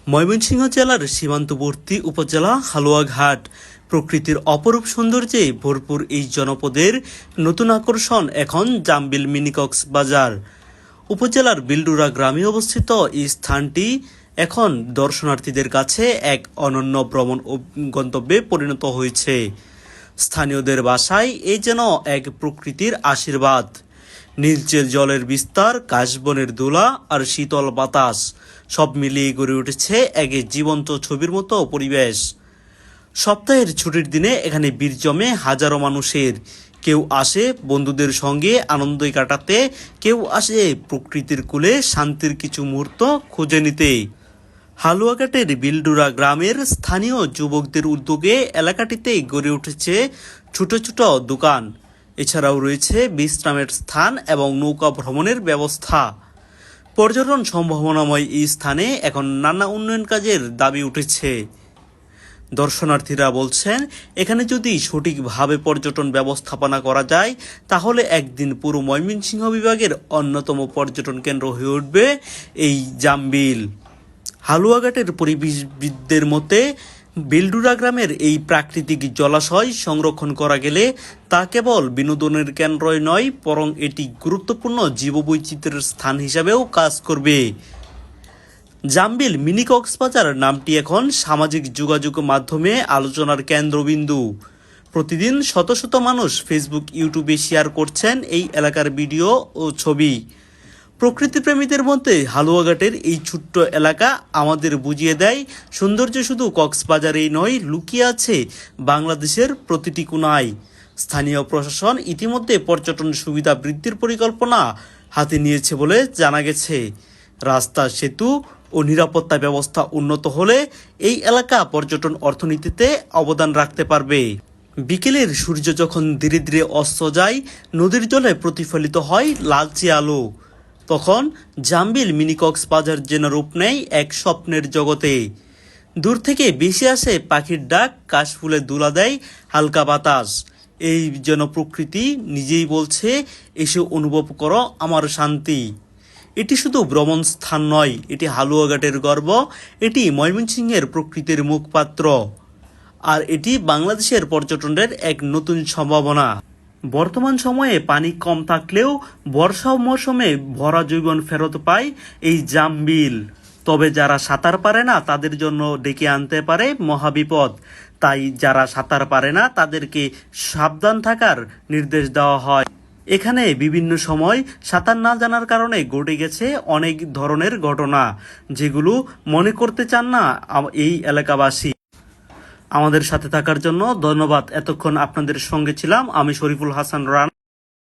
ময়মনসিংহ জেলার সীমান্তবর্তী উপজেলা হালুয়াঘাট প্রকৃতির অপরূপ সৌন্দর্যে ভরপুর এই জনপদের নতুন আকর্ষণ এখন জামবিল মিনি কক্সবাজার উপজেলার বিলডুরা গ্রামে অবস্থিত এই স্থানটি এখন দর্শনার্থীদের কাছে এক অনন্য ভ্রমণ গন্তব্যে পরিণত হয়েছে। স্থানীয়দের বাসায় এই যেন এক প্রকৃতির আশীর্বাদ। নীলচে জলের বিস্তার, কাশবনের দোলা আর শীতল বাতাস সব মিলিয়ে গড়ে উঠেছে এক জীবন্ত ছবির মতো পরিবেশ। সপ্তাহের ছুটির দিনে এখানে ভিড় জমে হাজারো মানুষের। কেউ আসে বন্ধুদের সঙ্গে আনন্দ কাটাতে, কেউ আসে প্রকৃতির কোলে শান্তির কিছু মুহূর্ত খুঁজে নিতে। হালুয়াঘাটের বিলডুরা গ্রামের স্থানীয় যুবকদের উদ্যোগে এলাকাটিতে গড়ে উঠেছে ছোট ছোট দোকান। এছাড়াও রয়েছে বিশ্রামের স্থান এবং নৌকা ভ্রমণের ব্যবস্থা। পর্যটন সম্ভাবনাময় এই স্থানে এখন নানা উন্নয়ন কাজের দাবি উঠেছে। দর্শনার্থীরা বলছেন, এখানে যদি সঠিকভাবে পর্যটন ব্যবস্থাপনা করা যায় তাহলে একদিন পুরো ময়মনসিংহ বিভাগের অন্যতম পর্যটন কেন্দ্র হয়ে উঠবে এই জামবিল। হালুয়াঘাটের পরিবেশবিদদের মতে বিলডুরা গ্রামের এই প্রাকৃতিক জলাশয় সংরক্ষণ করা গেলে তা কেবল বিনোদনের কেন্দ্রই নয়, বরং এটি গুরুত্বপূর্ণ জীববৈচিত্র্যের স্থান হিসাবেও কাজ করবে। জামবিল মিনি কক্সবাজার নামটি এখন সামাজিক যোগাযোগ মাধ্যমে আলোচনার কেন্দ্রবিন্দু। প্রতিদিন শত শত মানুষ ফেসবুক, ইউটিউবে শেয়ার করছেন এই এলাকার ভিডিও ও ছবি। প্রকৃতিপ্রেমীদের মধ্যে হালুয়াঘাটের এই ছোট্ট এলাকা আমাদের বুঝিয়ে দেয়, সৌন্দর্য শুধু কক্সবাজারেই নয়, লুকিয়ে আছে বাংলাদেশের প্রতিটি কোণায়। স্থানীয় প্রশাসন ইতিমধ্যে পর্যটন সুবিধা বৃদ্ধির পরিকল্পনা হাতে নিয়েছে বলে জানা গেছে। রাস্তা, সেতু ও নিরাপত্তা ব্যবস্থা উন্নত হলে এই এলাকা পর্যটন অর্থনীতিতে অবদান রাখতে পারবে। বিকেলের সূর্য যখন ধীরে ধীরে অস্ত যায়, নদীর জলে প্রতিফলিত হয় লালচে আলো, তখন জামবিল মিনি কক্সবাজার যেন রূপ নেয় এক স্বপ্নের জগতে। দূর থেকে ভেসে আসে পাখির ডাক, কাশফুলে দোলা দেয় হালকা বাতাস। এই যেন প্রকৃতি নিজেই বলছে, এসে অনুভব করো আমার শান্তি। এটি শুধু ভ্রমণ স্থান নয়, এটি হালুয়াঘাটের গর্ব, এটি ময়মনসিংহের প্রকৃতির মুখপাত্র, আর এটি বাংলাদেশের পর্যটনের এক নতুন সম্ভাবনা। বর্তমান সময়ে পানি কম থাকলেও বর্ষা মৌসুমে ভরা যৌবন ফেরত পায় এই জামবিল। তবে যারা সাঁতার পারে না তাদের জন্য ডেকে আনতে পারে মহাবিপদ। তাই যারা সাঁতার পারে না তাদেরকে সাবধান থাকার নির্দেশ দেওয়া হয়। এখানে বিভিন্ন সময় সাঁতার না জানার কারণে ঘটে গেছে অনেক ধরনের ঘটনা, যেগুলো মনে করতে চান না এই এলাকাবাসী। আমাদের সাথে থাকার জন্য ধন্যবাদ। এতক্ষণ আপনাদের সঙ্গে ছিলাম আমি শরীফুল হাসান রানা।